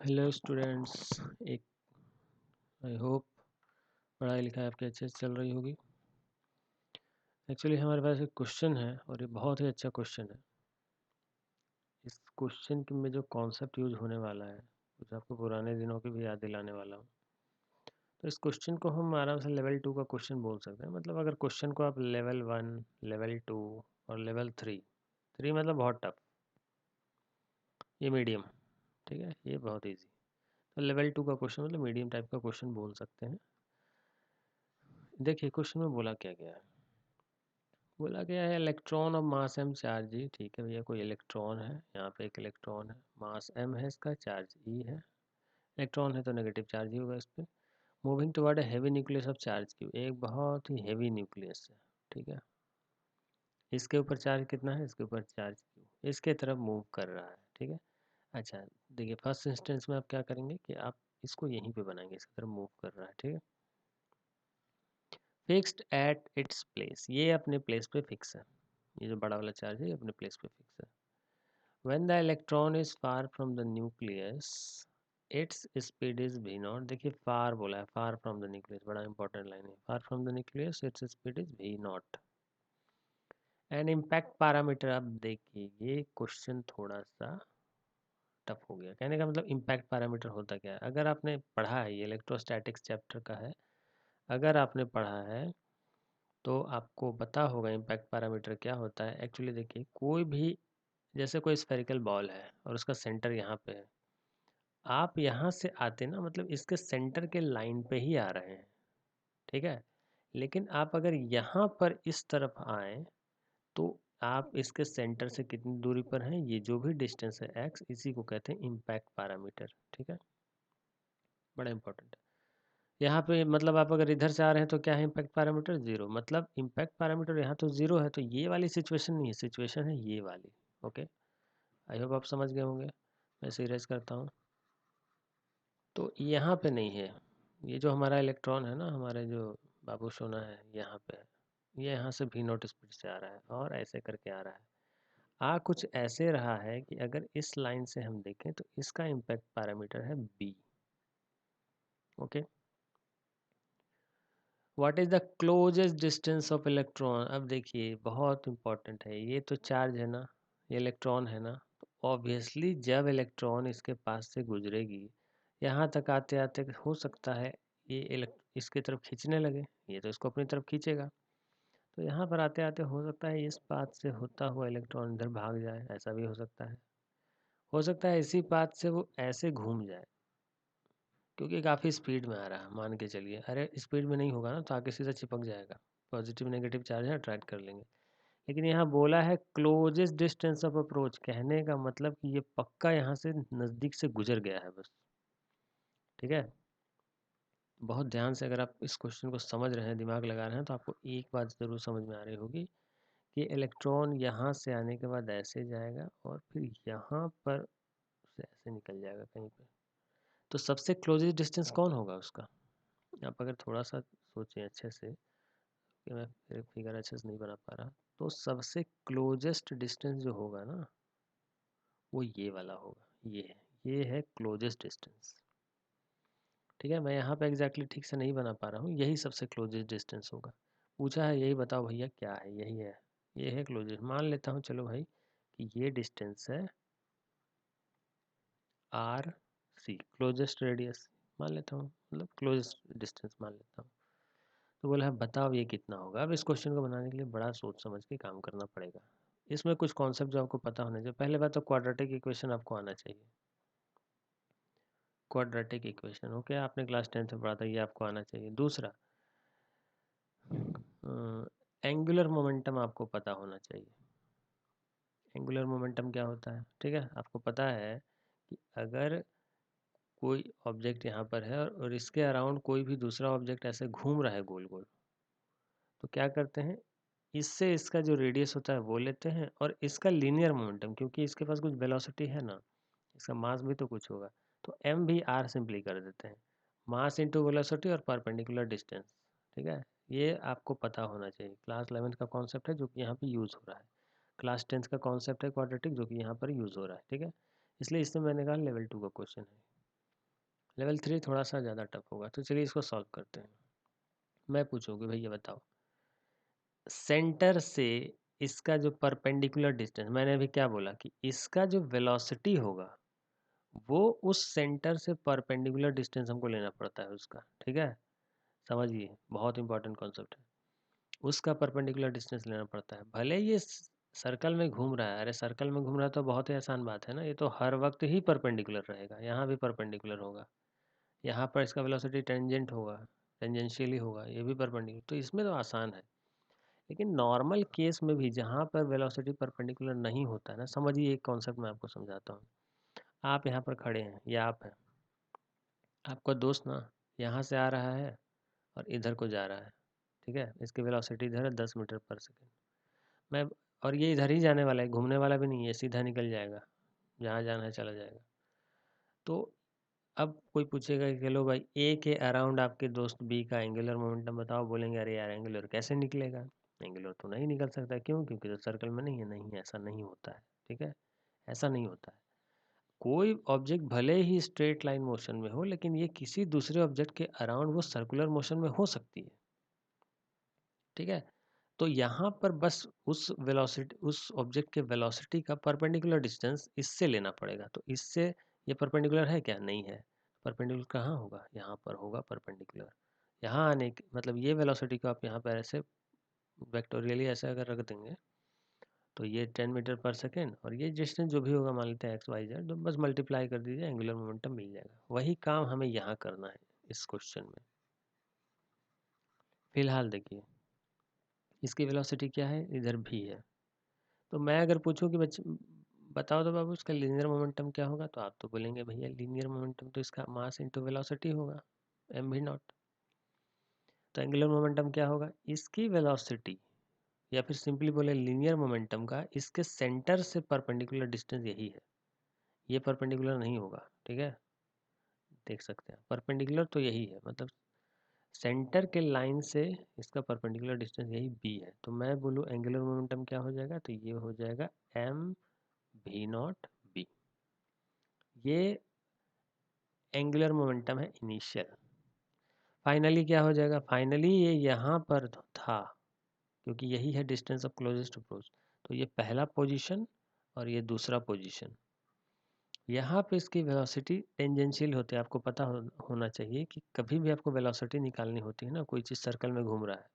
Hello students. एक I hope पढ़ाई लिखाई आपकी अच्छे से चल रही होगी। एक्चुअली हमारे पास एक क्वेश्चन है और ये बहुत ही अच्छा क्वेश्चन है। इस क्वेश्चन में जो कॉन्सेप्ट यूज होने वाला है कुछ आपको पुराने दिनों की भी याद दिलाने वाला हूँ। तो इस क्वेश्चन को हम आराम से लेवल 2 का क्वेश्चन बोल सकते हैं। मतलब अगर क्वेश्चन को आप लेवल 1, लेवल 2 और लेवल 3 मतलब बहुत टफ, ये मीडियम, ठीक है, ये बहुत ईजी। तो लेवल 2 का क्वेश्चन मतलब मीडियम टाइप का क्वेश्चन बोल सकते हैं। देखिए क्वेश्चन में बोला क्या गया है। बोला गया है इलेक्ट्रॉन और मास एम चार्ज ई। ठीक है भैया, कोई इलेक्ट्रॉन है, यहाँ पे एक इलेक्ट्रॉन है, मास एम है, इसका चार्ज ई है। इलेक्ट्रॉन है तो नेगेटिव चार्ज ही होगा इस पर। Moving toward a heavy nucleus of charge Q, एक बहुत ही हैवी न्यूक्लियस है। ठीक है, इसके ऊपर चार्ज कितना है, इसके ऊपर चार्ज क्यू इसके तरफ मूव कर रहा है। ठीक है, अच्छा देखिए फर्स्ट इंस्टेंस में आप क्या करेंगे कि आप इसको यहीं पे बनाएंगे, इसकी तरफ मूव कर रहा है। ठीक है, फिक्स्ड एट इट्स प्लेस, ये अपने प्लेस पे फिक्स है। ये जो बड़ा वाला चार्ज है ये अपने प्लेस पे फिक्स है। When the electron is far from the nucleus, its speed is v naught। देखिए far बोला है, far from the nucleus, बड़ा इंपॉर्टेंट लाइन है। far from the nucleus its speed is v naught। And impact parameter, अब देखिए ये question थोड़ा सा टफ हो गया। कहने का मतलब इम्पैक्ट पैरामीटर होता क्या है। अगर आपने पढ़ा है, ये इलेक्ट्रोस्टैटिक्स चैप्टर का है, अगर आपने पढ़ा है तो आपको पता होगा इम्पैक्ट पैरामीटर क्या होता है। एक्चुअली देखिए कोई भी, जैसे कोई स्फेरिकल बॉल है और उसका सेंटर यहाँ पे है, आप यहाँ से आते ना मतलब इसके सेंटर के लाइन पे ही आ रहे हैं। ठीक है, लेकिन आप अगर यहाँ पर इस तरफ आए तो आप इसके सेंटर से कितनी दूरी पर हैं, ये जो भी डिस्टेंस है x, इसी को कहते हैं इम्पैक्ट पैरामीटर। ठीक है, बड़ा इंपॉर्टेंट है। यहाँ पे मतलब आप अगर इधर से आ रहे हैं तो क्या है इम्पैक्ट पैरामीटर, जीरो। मतलब इम्पैक्ट पैरामीटर यहाँ तो जीरो है, तो ये वाली सिचुएशन नहीं है, सिचुएशन है ये वाली। ओके, आई होप आप समझ गए होंगे। मैं सीरियस करता हूँ, तो यहाँ पे नहीं है। ये जो हमारा इलेक्ट्रॉन है ना, हमारे जो बाबू सोना है, यहाँ पे है। ये यहाँ से भी नॉट स्पीड से आ रहा है और ऐसे करके आ रहा है। कुछ ऐसे रहा है कि अगर इस लाइन से हम देखें तो इसका इम्पैक्ट पैरामीटर है B. Okay, what is the closest distance of electron. अब देखिए बहुत इंपॉर्टेंट है, ये तो चार्ज है ना, ये इलेक्ट्रॉन है ना, तो ऑब्वियसली जब इलेक्ट्रॉन इसके पास से गुजरेगी, यहाँ तक आते आते हो सकता है ये इसकी तरफ खींचने लगे, ये तो इसको अपनी तरफ खींचेगा। तो यहाँ पर आते आते हो सकता है इस पाथ से होता हुआ इलेक्ट्रॉन इधर भाग जाए, ऐसा भी हो सकता है। हो सकता है इसी पाथ से वो ऐसे घूम जाए, क्योंकि काफ़ी स्पीड में आ रहा है, मान के चलिए। अरे स्पीड में नहीं होगा ना तो आगे सीधा चिपक जाएगा, पॉजिटिव नेगेटिव चार्ज है अट्रैक्ट कर लेंगे। लेकिन यहाँ बोला है क्लोजेस्ट डिस्टेंस ऑफ अप्रोच, कहने का मतलब कि ये पक्का यहाँ से नज़दीक से गुजर गया है बस। ठीक है, बहुत ध्यान से अगर आप इस क्वेश्चन को समझ रहे हैं, दिमाग लगा रहे हैं, तो आपको एक बात ज़रूर समझ में आ रही होगी कि इलेक्ट्रॉन यहाँ से आने के बाद ऐसे जाएगा और फिर यहाँ पर से ऐसे निकल जाएगा कहीं पे। तो सबसे क्लोजेस्ट डिस्टेंस कौन होगा उसका। आप अगर थोड़ा सा सोचें अच्छे से, कि मैं फिर फिगर अच्छे से नहीं बना पा रहा, तो सबसे क्लोजेस्ट डिस्टेंस जो होगा ना वो ये वाला होगा, ये है क्लोजेस्ट डिस्टेंस। ठीक है, मैं यहाँ पे एग्जैक्टली ठीक से नहीं बना पा रहा हूँ, यही सबसे क्लोजेस्ट डिस्टेंस होगा। पूछा है यही बताओ भैया क्या है, यही है, ये है क्लोजेस्ट। मान लेता हूँ चलो भाई कि ये डिस्टेंस है आर सी, क्लोजेस्ट रेडियस मान लेता हूँ, मतलब क्लोजेस्ट डिस्टेंस मान लेता हूँ। तो बोला है बताओ ये कितना होगा। अब इस क्वेश्चन को बनाने के लिए बड़ा सोच समझ के काम करना पड़ेगा। इसमें कुछ कॉन्सेप्ट जो आपको पता होने चाहिए। पहले बात तो क्वाड्रेटिक इक्वेशन आपको आना चाहिए। क्वाड्रेटिक इक्वेशन ओके, आपने क्लास 10th में पढ़ा था, ये आपको आना चाहिए। दूसरा, एंगुलर मोमेंटम आपको पता होना चाहिए। एंगुलर मोमेंटम क्या होता है, ठीक है, आपको पता है कि अगर कोई ऑब्जेक्ट यहाँ पर है और इसके अराउंड कोई भी दूसरा ऑब्जेक्ट ऐसे घूम रहा है गोल गोल, तो क्या करते हैं, इससे इसका जो रेडियस होता है वो लेते हैं और इसका लीनियर मोमेंटम, क्योंकि इसके पास कुछ वेलोसिटी है ना, इसका मास भी तो कुछ होगा, तो एम भी आर सिंपली कर देते हैं, मास इंटू वेलोसिटी और परपेंडिकुलर डिस्टेंस। ठीक है, ये आपको पता होना चाहिए। क्लास 11th का कॉन्सेप्ट है जो कि यहाँ पे यूज़ हो रहा है, क्लास 10th का कॉन्सेप्ट है क्वाड्रेटिक जो कि यहाँ पर यूज़ हो रहा है। ठीक है, इसलिए इसमें मैंने कहा लेवल 2 का क्वेश्चन है। लेवल 3 थोड़ा सा ज़्यादा टफ होगा, तो चलिए इसको सॉल्व करते हैं। मैं पूछूँगी भैया बताओ, सेंटर से इसका जो परपेंडिकुलर डिस्टेंस, मैंने अभी क्या बोला कि इसका जो वेलोसिटी होगा वो उस सेंटर से परपेंडिकुलर डिस्टेंस हमको लेना पड़ता है उसका, ठीक है। समझिए, बहुत इंपॉर्टेंट कॉन्सेप्ट है। उसका परपेंडिकुलर डिस्टेंस लेना पड़ता है, भले ये सर्कल में घूम रहा है। अरे सर्कल में घूम रहा है तो बहुत ही आसान बात है ना, ये तो हर वक्त ही परपेंडिकुलर रहेगा, यहाँ भी परपेंडिकुलर होगा, यहाँ पर इसका वेलोसिटी टेंजेंट होगा, टेंजेंशियली होगा, ये भी परपेंडिकुलर, तो इसमें तो आसान है। लेकिन नॉर्मल केस में भी जहाँ पर वेलोसिटी परपेंडिकुलर नहीं होता है ना, समझिए एक कॉन्सेप्ट मैं आपको समझाता हूँ। आप यहाँ पर खड़े हैं, ये आप हैं, आपका दोस्त ना यहाँ से आ रहा है और इधर को जा रहा है, ठीक है। इसकी वेलोसिटी इधर है 10 मीटर पर सेकेंड। मैं, और ये इधर ही जाने वाला है, घूमने वाला भी नहीं है, सीधा निकल जाएगा, जहाँ जाना है चला जाएगा। तो अब कोई पूछेगा कि चलो भाई ए के अराउंड आपके दोस्त बी का एंगुलर मोमेंटम बताओ, बोलेंगे अरे यार एंगुलर कैसे निकलेगा, एंगुलर तो नहीं निकल सकता, क्यों, क्योंकि तो सर्कल में नहीं है। नहीं, ऐसा नहीं होता है, ठीक है, ऐसा नहीं होता है। कोई ऑब्जेक्ट भले ही स्ट्रेट लाइन मोशन में हो, लेकिन ये किसी दूसरे ऑब्जेक्ट के अराउंड वो सर्कुलर मोशन में हो सकती है, ठीक है। तो यहाँ पर बस उस वेलोसिटी, उस ऑब्जेक्ट के वेलोसिटी का परपेंडिकुलर डिस्टेंस इससे लेना पड़ेगा। तो इससे ये परपेंडिकुलर है क्या, नहीं है। परपेंडिकुलर कहाँ होगा, यहाँ पर होगा परपेंडिकुलर। यहाँ आने के मतलब ये वेलोसिटी को आप यहाँ पर ऐसे वेक्टोरियली ऐसे अगर रख देंगे तो ये 10 मीटर पर सेकेंड, और ये डिस्टेंस जो भी होगा मान लेते हैं एक्स वाई जेड, तो बस मल्टीप्लाई कर दीजिए, एंगुलर मोमेंटम मिल जाएगा। वही काम हमें यहाँ करना है इस क्वेश्चन में। फिलहाल देखिए इसकी वेलोसिटी क्या है, इधर भी है। तो मैं अगर पूछूं कि बच्चे बताओ तो बाबू इसका लीनियर मोमेंटम क्या होगा, तो आप तो बोलेंगे भैया लीनियर मोमेंटम तो इसका मास इंटू वेलोसिटी होगा, एम भी नॉट। तो एंगुलर मोमेंटम क्या होगा, इसकी वेलोसिटी, या फिर सिंपली बोले लीनियर मोमेंटम का इसके सेंटर से परपेंडिकुलर डिस्टेंस यही है। ये परपेंडिकुलर नहीं होगा, ठीक है, देख सकते हैं परपेंडिकुलर तो यही है, मतलब सेंटर के लाइन से इसका परपेंडिकुलर डिस्टेंस यही बी है। तो मैं बोलूँ एंगुलर मोमेंटम क्या हो जाएगा, तो ये हो जाएगा एम भी नॉट बी। ये एंगुलर मोमेंटम है इनिशियल। फाइनली क्या हो जाएगा, फाइनली ये यहाँ पर था, क्योंकि यही है डिस्टेंस ऑफ क्लोजेस्ट अप्रोच। तो ये पहला पोजीशन और ये दूसरा पोजीशन, यहाँ पे इसकी वेलोसिटी टेंजेंशियल होती है। आपको पता होना चाहिए कि कभी भी आपको वेलोसिटी निकालनी होती है ना, कोई चीज़ सर्कल में घूम रहा है,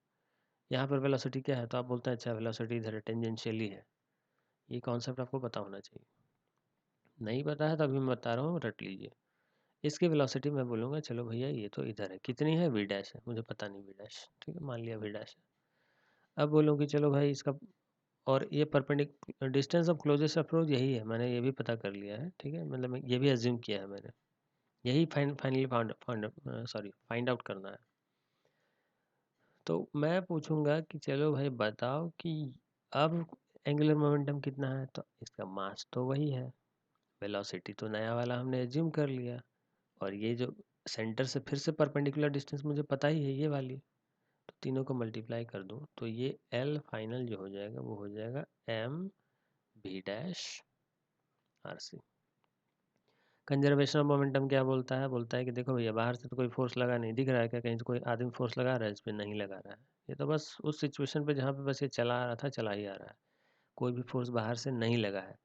यहाँ पर वेलोसिटी क्या है, तो आप बोलते हैं अच्छा वेलोसिटी इधर टेंजेंशियली है। ये कॉन्सेप्ट आपको पता होना चाहिए। नहीं पता है तो अभी मैं बता रहा हूँ, रट लीजिए। इसकी वेलोसिटी मैं बोलूँगा चलो भैया ये तो इधर है, कितनी है, वी डैश है, मुझे पता नहीं वी डैश, ठीक है, मान लिया वी डैश है। अब बोलूँ कि चलो भाई इसका, और ये perpendicular distance of closest approach यही है, मैंने ये भी पता कर लिया है, ठीक है, मतलब ये भी एज्यूम किया है मैंने, यही फाइनली फाइंड आउट करना है। तो मैं पूछूंगा कि चलो भाई बताओ कि अब एंगुलर मोमेंटम कितना है, तो इसका मास तो वही है, वेलोसिटी तो नया वाला हमने एज्यूम कर लिया, और ये जो सेंटर से फिर से परपेंडिकुलर डिस्टेंस मुझे पता ही है ये वाली, तो तीनों को मल्टीप्लाई कर दूं तो ये एल फाइनल जो हो जाएगा वो हो जाएगा M V dash R C. Conservation of momentum क्या बोलता है, बोलता है कि देखो भैया बाहर से तो कोई फोर्स लगा नहीं, दिख रहा है क्या कहीं से कोई आदमी फोर्स लगा रहा है, इस पर नहीं लगा रहा है। ये तो बस उस सिचुएशन पे जहाँ पे बस ये चला आ रहा था चला ही आ रहा है, कोई भी फोर्स बाहर से नहीं लगा है।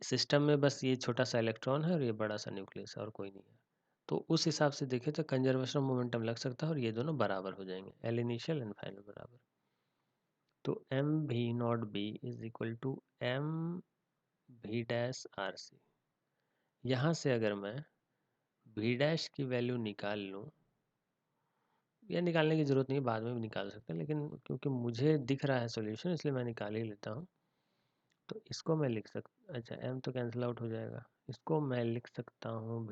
सिस्टम में बस ये छोटा सा इलेक्ट्रॉन है और ये बड़ा सा न्यूक्लियस है और कोई नहीं है। तो उस हिसाब से देखें तो कंजर्वेशन ऑफ मोमेंटम लग सकता है और ये दोनों बराबर हो जाएंगे, एल इनिशियल एंड फाइनल बराबर। तो M V naught B is equal to M V dash R C. यहाँ से अगर मैं भी डैश की वैल्यू निकाल लूँ, या निकालने की ज़रूरत नहीं है, बाद में भी निकाल सकते हैं, लेकिन क्योंकि मुझे दिख रहा है सॉल्यूशन इसलिए मैं निकाल ही लेता हूँ। तो इसको मैं लिख सकता, अच्छा एम तो कैंसिल आउट हो जाएगा, इसको मैं लिख सकता हूँ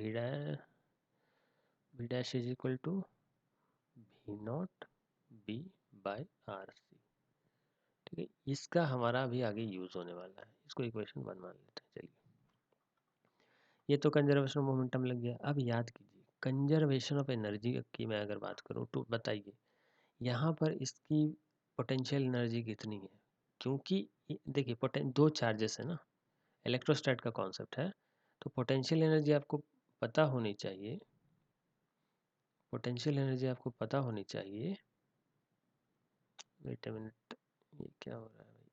V dash is equal to भी naught B by R C, ठीक है। इसका हमारा अभी आगे यूज़ होने वाला है, इसको इक्वेशन 1 मान लेते हैं। चलिए ये तो कंजर्वेशन ऑफ मोमेंटम लग गया। अब याद कीजिए कंजर्वेशन ऑफ एनर्जी की मैं अगर बात करूँ तो बताइए यहाँ पर इसकी पोटेंशियल एनर्जी कितनी है, क्योंकि देखिए पोटें दो चार्जेस है ना, इलेक्ट्रोस्टैट का कॉन्सेप्ट है, तो पोटेंशियल एनर्जी आपको पता होनी चाहिए पोटेंशियल एनर्जी आपको पता होनी चाहिए। वेट अ मिनट, ये क्या हो रहा है भाई?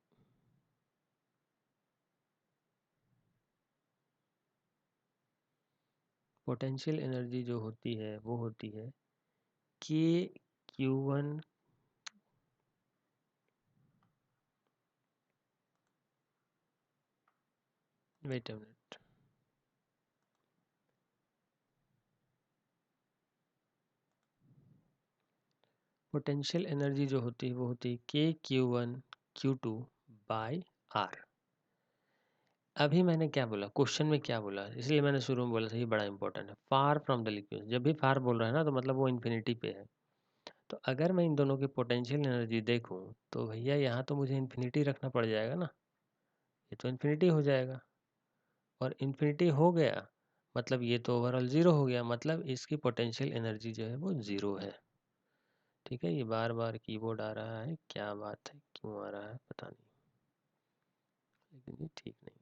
पोटेंशियल एनर्जी जो होती है वो होती है के Q1 wait a minute, potential energy जो होती है वो होती है के Q1 Q2 बाय आर। अभी मैंने क्या बोला, क्वेश्चन में क्या बोला, इसलिए मैंने शुरू में बोला था ये बड़ा इंपॉर्टेंट है। फार फ्रॉम द लिक्विड, जब भी फार बोल रहा है ना तो मतलब वो इन्फिनिटी पे है। तो अगर मैं इन दोनों की पोटेंशियल एनर्जी देखूं तो भैया यहाँ तो मुझे इन्फिनिटी रखना पड़ जाएगा ना, ये तो इन्फिनिटी हो जाएगा। और इन्फिनिटी हो गया मतलब ये तो ओवरऑल ज़ीरो हो गया, मतलब इसकी पोटेंशियल एनर्जी जो है वो ज़ीरो है। ठीक है, ये बार बार कीबोर्ड आ रहा है, क्या बात है, क्यों आ रहा है पता नहीं, लेकिन ये ठीक नहीं है।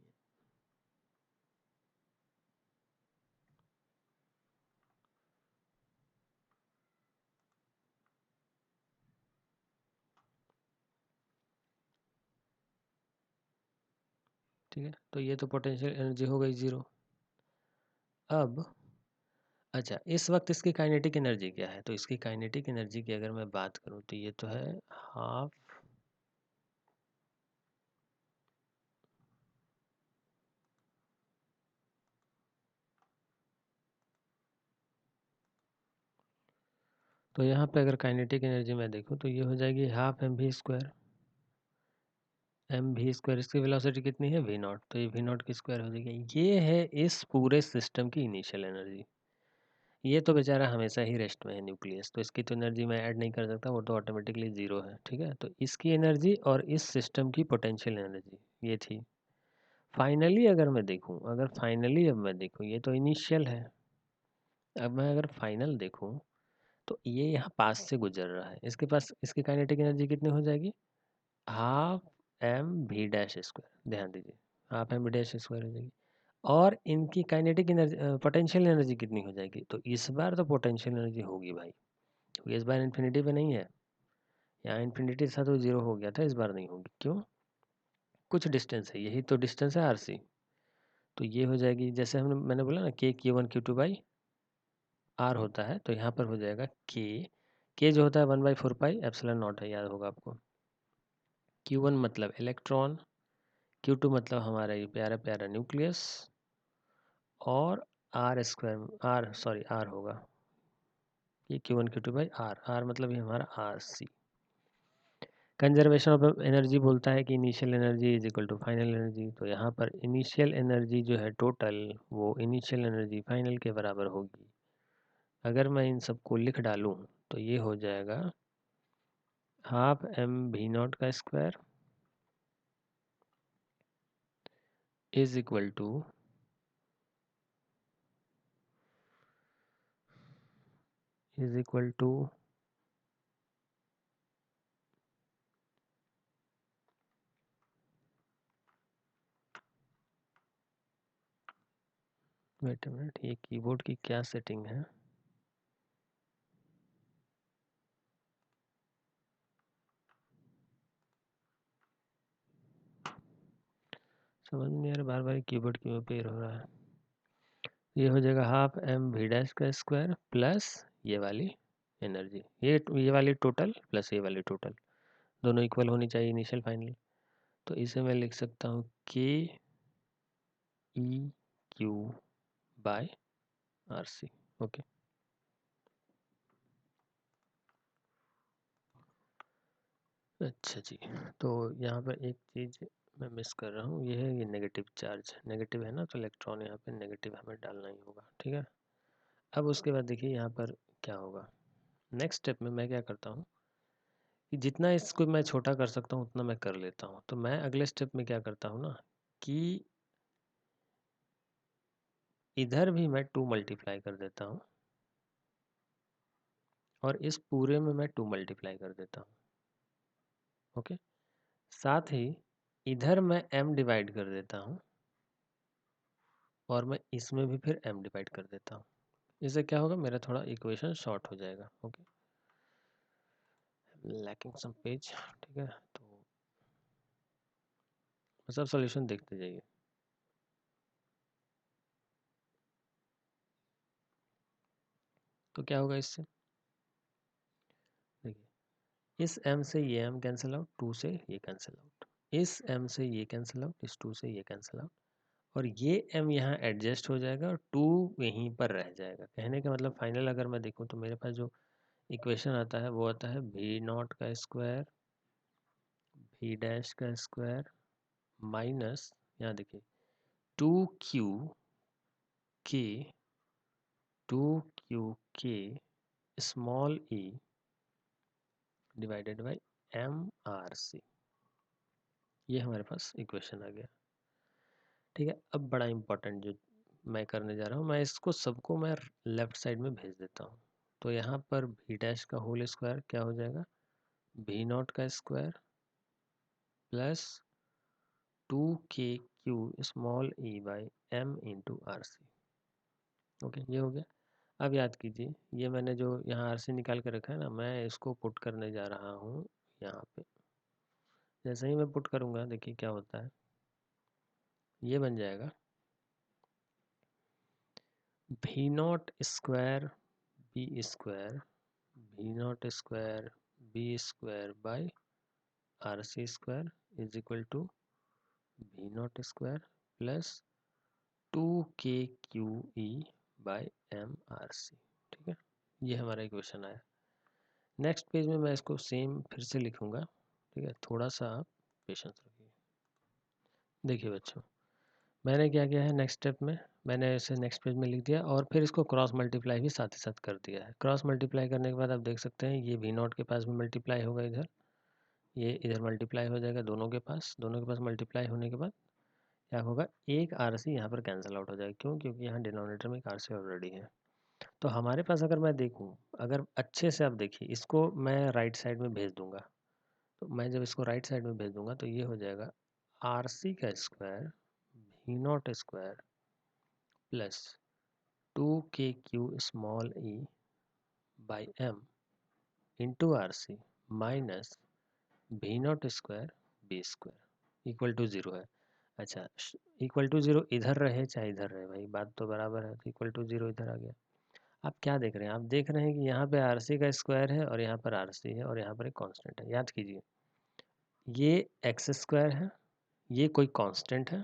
ठीक है, तो ये तो पोटेंशियल एनर्जी हो गई ज़ीरो। अब अच्छा, इस वक्त इसकी काइनेटिक एनर्जी क्या है? तो इसकी काइनेटिक एनर्जी की अगर मैं बात करूं तो ये तो है हाफ तो यहाँ पे अगर काइनेटिक एनर्जी मैं देखूँ तो ये हो जाएगी half M V square. M V square, इसकी वेलोसिटी कितनी है वी नॉट, तो ये वी नॉट की स्क्वायर हो जाएगी। ये है इस पूरे सिस्टम की इनिशियल एनर्जी। ये तो बेचारा हमेशा ही रेस्ट में है न्यूक्लियस, तो इसकी तो एनर्जी मैं ऐड नहीं कर सकता, वो तो ऑटोमेटिकली ज़ीरो है। ठीक है, तो इसकी एनर्जी और इस सिस्टम की पोटेंशियल एनर्जी ये थी। फाइनली अगर मैं देखूँ, अगर फाइनली अब मैं देखूँ, ये तो इनिशियल है। अब मैं अगर फाइनल देखूँ तो ये यहाँ पास से गुजर रहा है, इसके पास इसकी काइनेटिक एनर्जी कितनी हो जाएगी, half M V dash square. ध्यान दीजिए, half M V dash square हो जाएगी। और इनकी काइनेटिक एनर्जी पोटेंशियल एनर्जी कितनी हो जाएगी, तो इस बार तो पोटेंशियल एनर्जी होगी भाई, क्योंकि इस बार इन्फिनिटी पे नहीं है। यहाँ इन्फिनिटी था तो जीरो हो गया था, इस बार नहीं होगी। क्यों? कुछ डिस्टेंस है, यही तो डिस्टेंस है आर सी। तो ये हो जाएगी, जैसे हमने मैंने बोला ना के Q1 Q2 बाई आर होता है, तो यहाँ पर हो जाएगा के जो होता है 1/4 पाई एप्सिलॉन नॉट है, याद होगा आपको। Q1 मतलब इलेक्ट्रॉन, Q2 मतलब हमारा ये प्यारा प्यारा न्यूक्लियस, और आर स्क्वायर, आर होगा ये Q1 Q2 by are. Are मतलब ये हमारा R C. Conservation of energy बोलता है कि initial energy is equal to final energy, तो यहाँ पर इनिशियल एनर्जी जो है टोटल, वो इनिशियल एनर्जी फाइनल के बराबर होगी। अगर मैं इन सबको लिख डालूँ तो ये हो जाएगा हाफ एम वी नॉट का square is equal to wait a minute, ये कीबोर्ड की क्या सेटिंग है? समझ नहीं आ रहा, बार बार कीबोर्ड क्यों पेयर हो रहा है। ये हो जाएगा हाफ एम वी डैश का स्क्वायर प्लस ये वाली एनर्जी, ये वाली टोटल प्लस ये वाली टोटल, दोनों इक्वल होनी चाहिए इनिशियल फाइनल। तो इसे मैं लिख सकता हूँ K E Q by R C. Okay, अच्छा जी। तो यहाँ पर एक चीज़ मैं मिस कर रहा हूँ, ये है ये नेगेटिव चार्ज, नेगेटिव है ना, तो इलेक्ट्रॉन यहाँ पे नेगेटिव हमें डालना ही होगा। ठीक है, अब उसके बाद देखिए यहाँ पर क्या होगा। नेक्स्ट स्टेप में मैं क्या करता हूँ कि जितना इसको मैं छोटा कर सकता हूँ उतना मैं कर लेता हूँ। तो मैं अगले स्टेप में क्या करता हूँ ना कि इधर भी मैं 2 मल्टीप्लाई कर देता हूँ और इस पूरे में मैं 2 मल्टीप्लाई कर देता हूँ। ओके, साथ ही इधर मैं m डिवाइड कर देता हूँ और मैं इसमें भी फिर m डिवाइड कर देता हूँ। इससे क्या होगा, मेरा थोड़ा इक्वेशन शॉर्ट हो जाएगा। ओके, लैकिंग सम पेज, ठीक है। तो बस आप सॉल्यूशन देखते जाइए। तो क्या होगा इससे, देखिए इस m से ये m कैंसिल आउट, 2 से ये कैंसिल आउट, इस m से ये कैंसिल आउट, इस 2 से ये कैंसिल आउट, और ये m यहाँ एडजस्ट हो जाएगा और 2 यहीं पर रह जाएगा। कहने का मतलब फाइनल अगर मैं देखूँ तो मेरे पास जो इक्वेशन आता है वो आता है v नॉट का स्क्वायर v डैश का स्क्वायर माइनस, यहाँ देखिए 2q के 2q के small e divided by mRC। ये हमारे पास इक्वेशन आ गया, ठीक है। अब बड़ा इंपॉर्टेंट जो मैं करने जा रहा हूँ, मैं इसको सबको मैं लेफ्ट साइड में भेज देता हूँ। तो यहाँ पर भी डैश का होल स्क्वायर क्या हो जाएगा, भी नॉट का square plus 2k/q small e by m into R C. Okay, ये हो गया। अब याद कीजिए, ये मैंने जो यहाँ आर सी निकाल के रखा है ना, मैं इसको पुट करने जा रहा हूँ यहाँ पे। जैसे ही मैं पुट करूँगा देखिए क्या होता है, ये बन जाएगा भी naught square B square B naught square B square by R C square is equal to भी naught square plus 2k/q e by M R C, ठीक है। ये हमारा इक्वेशन आया। नेक्स्ट पेज में मैं इसको सेम फिर से लिखूंगा, ठीक है। थोड़ा सा आप पेशेंस रखिए। देखिए बच्चों, मैंने क्या किया है, नेक्स्ट स्टेप में मैंने इसे नेक्स्ट पेज में लिख दिया और फिर इसको क्रॉस मल्टीप्लाई भी साथ ही साथ कर दिया है। क्रॉस मल्टीप्लाई करने के बाद आप देख सकते हैं ये भी नॉट के पास भी मल्टीप्लाई होगा इधर, ये इधर मल्टीप्लाई हो जाएगा दोनों के पास मल्टीप्लाई होने के बाद क्या होगा, एक आर सी यहाँ पर कैंसिल आउट हो जाएगा। क्यों, क्योंकि यहाँ डिनोमिनेटर में एक आर सी ऑलरेडी है। तो हमारे पास अगर मैं देखूँ, अगर अच्छे से आप देखिए, इसको मैं राइट साइड में भेज दूंगा। तो मैं जब इसको राइट साइड में भेज दूंगा तो ये हो जाएगा आर सी का square B naught square plus 2k/q small e by M into R C minus B naught square B square equal to zero है। अच्छा, इक्वल टू ज़ीरो इधर रहे चाहे इधर रहे, भाई बात तो बराबर है। तो इक्वल टू ज़ीरो इधर आ गया। आप क्या देख रहे हैं, आप देख रहे हैं कि यहाँ पे आर सी का स्क्वायर है और यहाँ पर आर सी है और यहाँ पर एक कांस्टेंट है। याद कीजिए, ये एक्स स्क्वायर है, ये कोई कांस्टेंट है,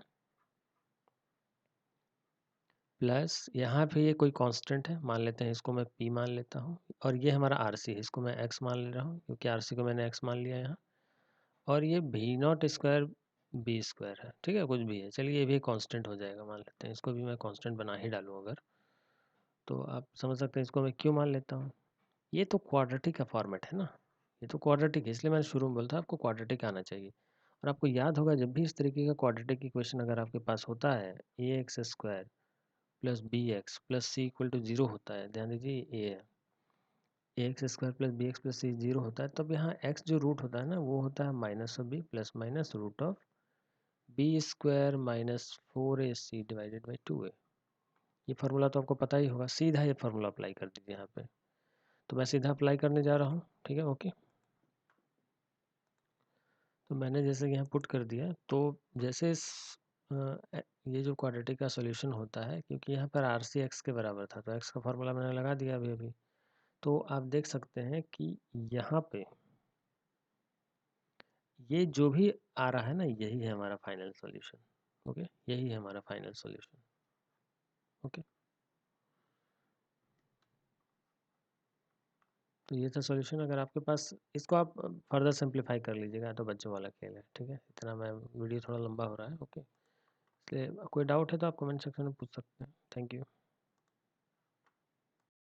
प्लस यहाँ पे ये कोई कांस्टेंट है, मान लेते हैं इसको मैं पी मान लेता हूँ, और ये हमारा आर सी है, इसको मैं एक्स मान ले रहा हूँ क्योंकि आर सी को मैंने एक्स मान लिया यहाँ। और ये भी नॉट स्क्वायर बी स्क्वायर है, ठीक है, कुछ भी है, चलिए ये भी कांस्टेंट हो जाएगा, मान लेते हैं इसको भी मैं कांस्टेंट बना ही डालूँ अगर, तो आप समझ सकते हैं इसको मैं क्यों मान लेता हूँ। ये तो क्वाड्रेटिक का फॉर्मेट है ना, ये तो क्वाड्रेटिक है, इसलिए मैंने शुरू में बोला था आपको क्वाड्रेटिक आना चाहिए। और आपको याद होगा जब भी इस तरीके का क्वाड्रेटिक इक्वेशन अगर आपके पास होता है, A X square plus B X plus C equal to zero होता है, ध्यान दीजिए A X square plus B X plus C zero होता है, तब यहाँ एक्स जो रूट होता है ना वो होता है minus of B plus minus root of B square minus 4ac divided by 2a। ये फार्मूला तो आपको पता ही होगा, सीधा ये फार्मूला अप्लाई कर दीजिए यहाँ पे। तो मैं सीधा अप्लाई करने जा रहा हूँ, ठीक है, ओके। तो मैंने जैसे यहाँ पुट कर दिया, तो जैसे ये जो क्वाड्रेटिक का सॉल्यूशन होता है, क्योंकि यहाँ पर आर सी एक्स के बराबर था तो एक्स का फार्मूला मैंने लगा दिया अभी अभी। तो आप देख सकते हैं कि यहाँ पे ये जो भी आ रहा है ना, यही है हमारा फाइनल सॉल्यूशन। ओके, यही है हमारा फाइनल सॉल्यूशन। ओके, तो ये था सॉल्यूशन। अगर आपके पास, इसको आप फर्दर सिंप्लीफाई कर लीजिएगा, तो बच्चों वाला खेल है, ठीक है। इतना मैं, वीडियो थोड़ा लंबा हो रहा है, ओके। इसलिए कोई डाउट है तो आप कमेंट सेक्शन में पूछ सकते हैं। Thank you.